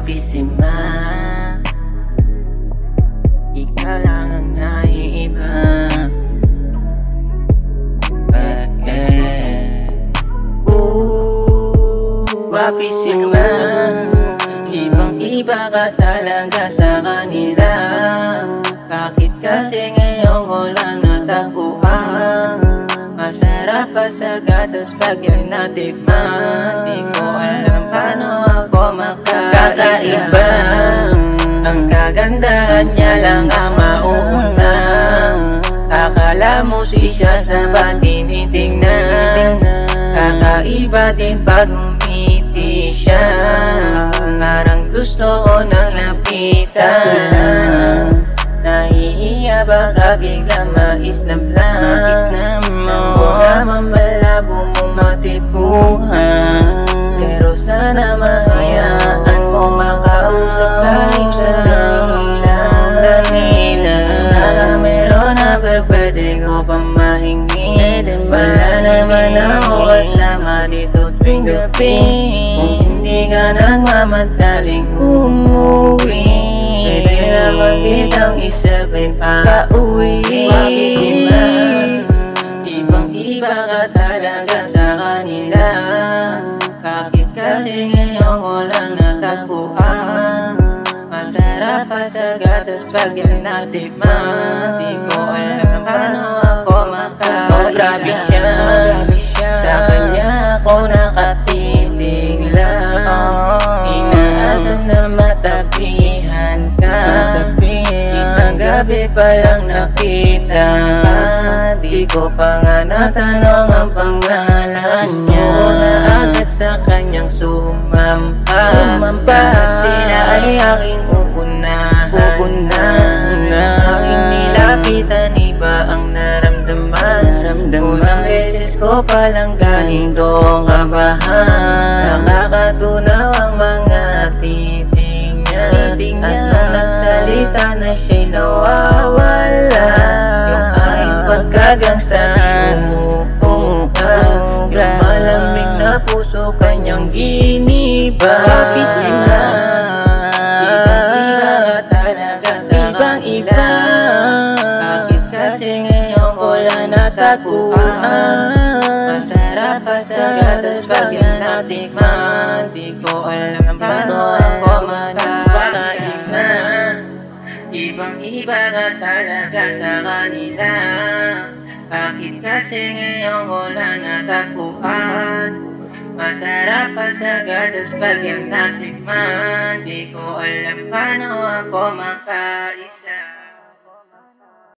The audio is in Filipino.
Grabissima, ikaw lang ang naiiba. Grabissima, ibang-iba ka talaga sa kanila. Bakit kasi ngayon ko lang natagpuan? Masarap pa sa gatas pag yan natikman. Di ko alam paano ako makakaiba. Ang kagandahan niya lang ang mauuna. Akala mo siya sa tinitingnan. Kakaiba din pag umiti siya. Parang gusto ko nang lapitan. Nahihiya baka biglang maislam lang. Mula malabo mo matipuhan. Pero sana mahayaan mo makausap tayo sa dahilan. Baka meron na pwede ko pa mahingi. Wala naman ako kasama dito tuwing gabi. Kung hindi ka nagmamadaling umuwi, pwede naman kitang isabay pa uwi. Grabissima, ibang-iba ka talaga sa kanila. Bakit kasi ngayon ko lang natagpuan? Masarap pa sa gatas pag yan natikman. Di ko alam paano ako makakaisa. Grabe siya, sa kanya ako nakatitig lang. Inaasam na matapihan ka. Isang gabi pa lang nakita. Di ko pa nga natanong ang pangalan niya. Na agad sa kanyang sumampa. Lahat sila ay aking upunahan. Aking nilapitan, iba ang naramdaman. Unang beses ko palang ganito kabahan. Nakakatunaw ang mga titing niya. At nung nagsalita na siya'y nawawala. Yung aking pagkagangsta umuukan. Yung malamig na puso kanyang giniba. Grabissima, ibang-iba ka talaga sa kanila. Bakit kasi ngayon ko lang natagpuan? Masarap pa sa gatas pag yan natikman. Di ko alam paano ako makakaisa. Ibang-iba ka talaga sa kanila. Bakit kasi ngayon ko lang natagpuan? Masarap pa sa gatas pag yan natikman. Di ko alam paano ako makaisa.